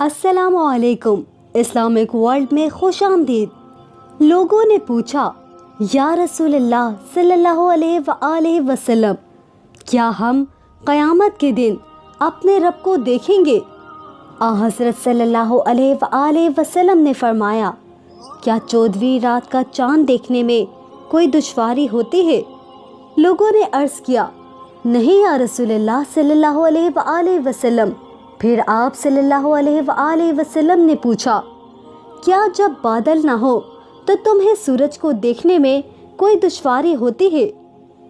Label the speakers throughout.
Speaker 1: अस्सलाम वालेकुम। Islamic world में खुश आमदीद। लोगों ने पूछा, या रसूलल्लाह सल्लल्लाहु अलैहि वसल्लम, क्या हम क़यामत के दिन अपने रब को देखेंगे? हज़रत सल्लल्लाहु अलैहि वसल्लम ने फरमाया, क्या 14वीं रात का चाँद देखने में कोई दुश्वारी होती है? लोगों ने अर्ज़ किया, नहीं या रसूलल्लाह सल्लल्लाहु अलैहि वसल्लम। फिर आप सल्लल्लाहु अलैहि वसल्लम ने पूछा, क्या जब बादल ना हो तो तुम्हें सूरज को देखने में कोई दुश्वारी होती है?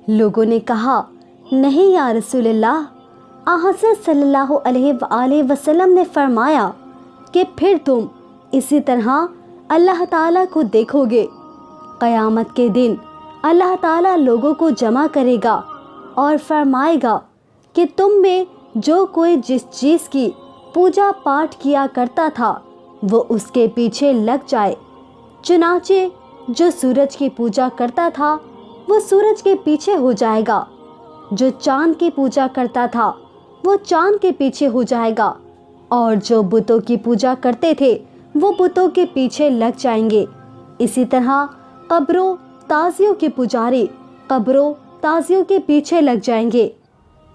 Speaker 1: लोगों ने कहा, नहीं या रसूलल्लाह। हज़रत सल्लल्लाहु अलैहि वसल्लम ने फरमाया कि फिर तुम इसी तरह अल्लाह ताला को देखोगे। क़यामत के दिन अल्लाह ताला लोगों को जमा करेगा और फरमाएगा कि तुम में जो कोई जिस चीज़ की पूजा पाठ किया करता था वो उसके पीछे लग जाए। चुनाचे जो सूरज की पूजा करता था वो सूरज के पीछे हो जाएगा, जो चाँद की पूजा करता था वो चाँद के पीछे हो जाएगा, और जो बुतों की पूजा करते थे वो बुतों के पीछे लग जाएंगे। इसी तरह कब्रों ताज़ियों के पुजारी कब्रों ताज़ियों के पीछे लग जाएंगे।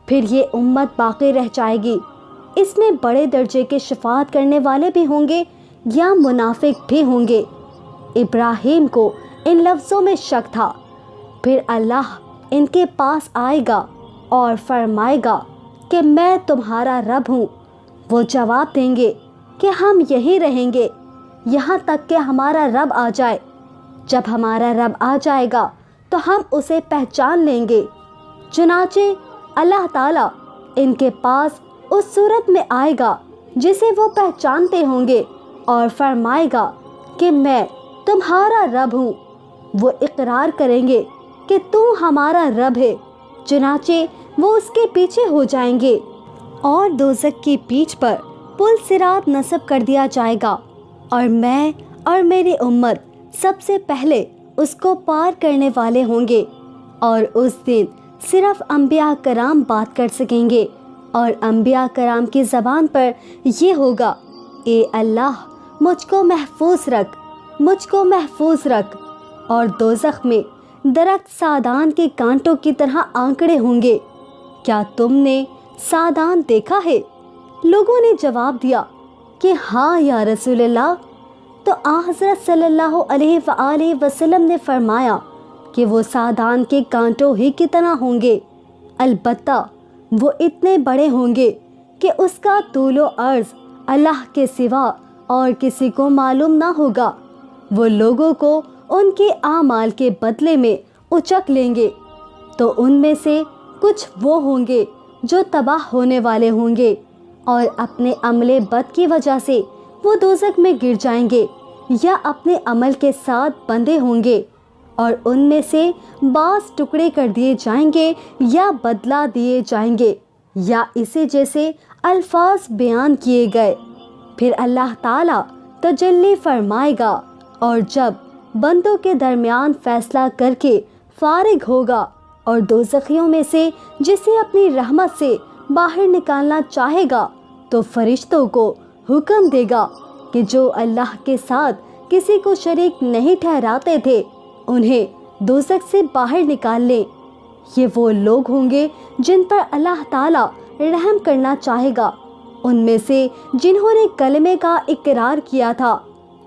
Speaker 1: फिर ये उम्मत बाकी रह जाएगी। इसमें बड़े दर्जे के शफाअत करने वाले भी होंगे या मुनाफिक भी होंगे। इब्राहीम को इन लफ्ज़ों में शक था। फिर अल्लाह इनके पास आएगा और फरमाएगा कि मैं तुम्हारा रब हूँ। वो जवाब देंगे कि हम यहीं रहेंगे यहाँ तक कि हमारा रब आ जाए। जब हमारा रब आ जाएगा तो हम उसे पहचान लेंगे। चुनाचे अल्लाह ताला इनके पास उस सूरत में आएगा जिसे वो पहचानते होंगे और फरमाएगा कि मैं तुम्हारा रब हूँ। वो इकरार करेंगे कि तू हमारा रब है। चुनाचे वो उसके पीछे हो जाएंगे और दोज़ख की पीठ पर पुल सिरात नस्ब कर दिया जाएगा, और मैं और मेरी उम्मत सबसे पहले उसको पार करने वाले होंगे। और उस दिन सिर्फ अंबिया कराम बात कर सकेंगे, और अंबिया कराम की ज़बान पर ये होगा, ए अल्लाह मुझको महफूज रख, मुझको महफूज रख। और दोज़ख में दरख्त सादान के कांटों की तरह आंकड़े होंगे। क्या तुमने सादान देखा है? लोगों ने जवाब दिया कि हाँ या रसूलल्लाह। तो हज़रत सल्लल्लाहु अलैहि वसल्लम ने फरमाया कि वो सादान के कांटों ही की तरह होंगे, अलबत्ता वो इतने बड़े होंगे कि उसका तूलो अर्ज़ अल्लाह के सिवा और किसी को मालूम ना होगा। वो लोगों को उनके आमाल के बदले में उचक लेंगे, तो उनमें से कुछ वो होंगे जो तबाह होने वाले होंगे, और अपने अमले बद की वजह से वो दोज़ख में गिर जाएंगे, या अपने अमल के साथ बंधे होंगे, और उनमें से बास टुकड़े कर दिए जाएंगे या बदला दिए जाएंगे, या इसी जैसे अल्फाज बयान किए गए। फिर अल्लाह ताला तजल्ली फरमाएगा, और जब बंदों के दरमियान फैसला करके फारिग होगा और दोज़खियों में से जिसे अपनी रहमत से बाहर निकालना चाहेगा तो फरिश्तों को हुक्म देगा कि जो अल्लाह के साथ किसी को शरीक नहीं ठहराते थे उन्हें दोज़ख से बाहर निकाल ले। ये वो लोग होंगे जिन पर अल्लाह ताला रहम करना चाहेगा, उनमें से जिन्होंने कलमे का इकरार किया था।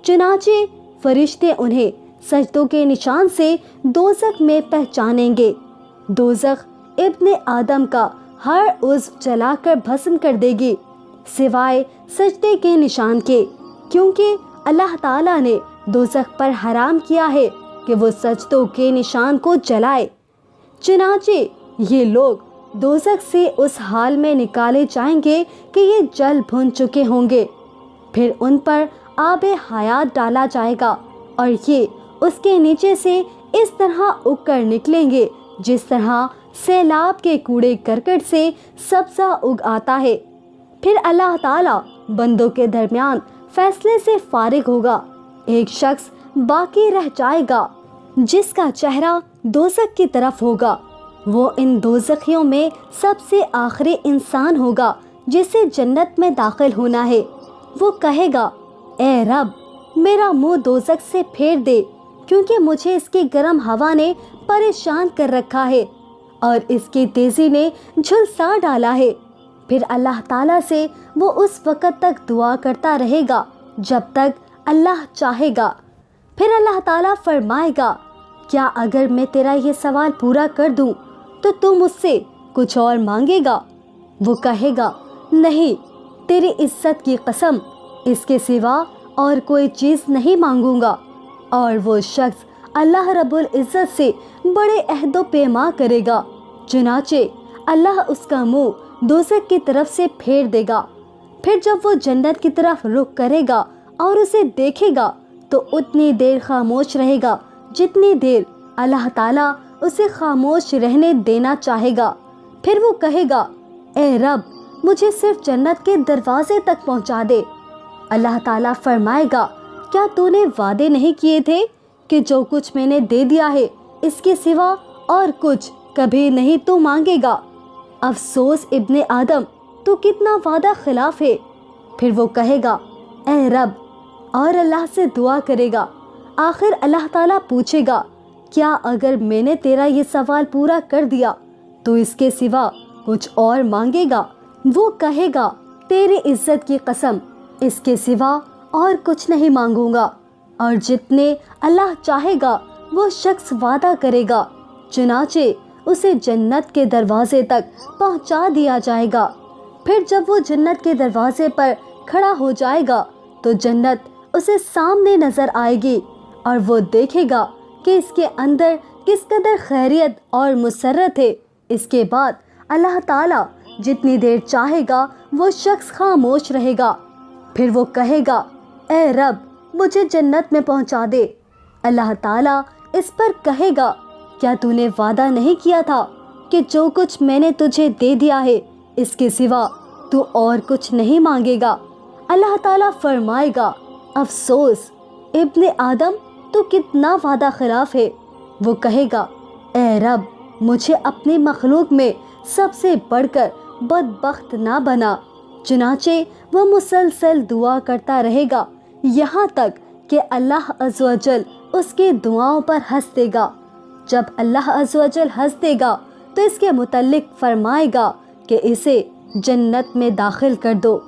Speaker 1: चुनाचे फरिश्ते उन्हें सजदों के निशान से दोज़ख में पहचानेंगे। दोज़ख इब्ने आदम का हर उज़्व जलाकर भस्म कर देगी सिवाय सजदे के निशान के, क्योंकि अल्लाह ताला ने दोज़ख पर हराम किया है कि वो सजदों के निशान को जलाए। चुनाचे ये लोग दोज़ख से उस हाल में निकाले जाएंगे कि ये जल भुन चुके होंगे। फिर उन पर आबे हयात डाला जाएगा, और ये उसके नीचे से इस तरह उगकर निकलेंगे जिस तरह सैलाब के कूड़े करकट से सब्ज़ा उग आता है। फिर अल्लाह ताला बंदों के दरमियान फैसले से फारिग होगा। एक शख्स बाकी रह जाएगा जिसका चेहरा दोज़ख की तरफ होगा। वो इन दोज़खियों में सबसे आखिरी इंसान होगा जिसे जन्नत में दाखिल होना है। وہ کہے گا اے رب میرا منہ دوزخ سے پھیر دے، کیونکہ مجھے اس کی گرم ہوا نے پریشان کر رکھا ہے اور اس کی تیزی نے جھلسا ڈالا ہے۔ پھر اللہ تعالیٰ سے وہ اس وقت تک دعا کرتا رہے گا جب تک اللہ چاہے گا۔ پھر اللہ تعالیٰ فرمائے گا کیا اگر میں تیرا یہ سوال پورا کر دوں تو تم مجھ سے کچھ اور مانگے گا؟ وہ کہے گا نہیں، تیری عزت کی قسم اس کے سوا اور کوئی چیز نہیں مانگوں گا۔ اور وہ شخص اللہ رب العزت سے بڑے عہد و پیما کرے گا، چنانچہ اللہ اس کا منہ دوزخ کی طرف سے پھیر دے گا۔ پھر جب وہ جنت کی طرف رخ کرے گا اور اسے دیکھے گا تو اتنی دیر خاموش رہے گا جتنی دیر اللہ تعالیٰ اسے خاموش رہنے دینا چاہے گا۔ پھر وہ کہے گا اے رب مجھے صرف جنت کے دروازے تک پہنچا دے۔ اللہ تعالیٰ فرمائے گا کیا تو نے وعدے نہیں کیے تھے کہ جو کچھ میں نے دے دیا ہے اس کے سوا اور کچھ کبھی نہیں تو مانگے گا؟ افسوس ابن آدم، تو کتنا وعدہ خلاف ہے۔ پھر وہ کہے گا اے رب، اور اللہ سے دعا کرے گا۔ آخر اللہ تعالیٰ پوچھے گا کیا اگر میں نے تیرا یہ سوال پورا کر دیا تو اس کے سوا کچھ اور مانگے گا؟ وہ کہے گا تیری عزت کی قسم اس کے سوا اور کچھ نہیں مانگوں گا۔ اور جتنے اللہ چاہے گا وہ شخص وعدہ کرے گا، چنانچہ اسے جنت کے دروازے تک پہنچا دیا جائے گا۔ پھر جب وہ جنت کے دروازے پر کھڑا ہو جائے گا تو جنت اسے سامنے نظر آئے گی اور وہ دیکھے گا کہ اس کے اندر کس قدر خیریت اور مسرت ہے۔ اس کے بعد اللہ تعالیٰ جتنی دیر چاہے گا وہ شخص خاموش رہے گا۔ پھر وہ کہے گا اے رب مجھے جنت میں پہنچا دے۔ اللہ تعالیٰ اس پر کہے گا کیا تو نے وعدہ نہیں کیا تھا کہ جو کچھ میں نے تجھے دے دیا ہے اس کے سوا تو اور کچھ نہیں مانگے گا؟ اللہ تعالیٰ فرمائے گا افسوس ابن آدم، تو کتنا وعدہ خلاف ہے۔ وہ کہے گا اے رب مجھے اپنی مخلوق میں سب سے بڑھ کر بدبخت نہ بنا۔ چنانچہ وہ مسلسل دعا کرتا رہے گا یہاں تک کہ اللہ عز و جل اس کی دعاؤں پر ہنس دے گا۔ جب اللہ عز و جل ہنس دے گا تو اس کے متعلق فرمائے گا کہ اسے جنت میں داخل کر دو۔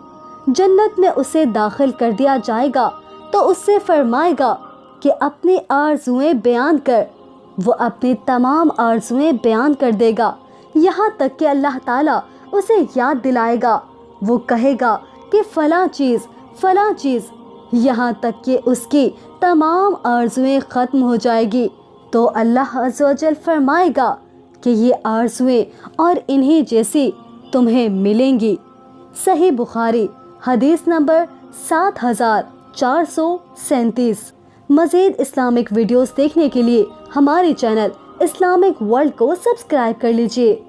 Speaker 1: جنت میں اسے داخل کر دیا جائے گا تو اس سے فرمائے گا کہ اپنی آرزوئیں بیان کر۔ وہ اپنی تمام آرزوئیں بیان کر دے گا یہاں تک کہ اللہ تعالیٰ اسے یاد دلائے گا۔ وہ کہے گا کہ فلاں چیز، یہاں تک کہ اس کی تمام آرزوئیں ختم ہو جائے گی تو اللہ عز و جل فرمائے گا کہ یہ آرزوئیں اور انہی جیسی تمہیں ملیں گی۔ صحیح بخاری حدیث نمبر 7437۔ مزید اسلامک ویڈیوز دیکھنے کے لیے ہمارے چینل اسلامک ورلڈ کو سبسکرائب کر لیجیے۔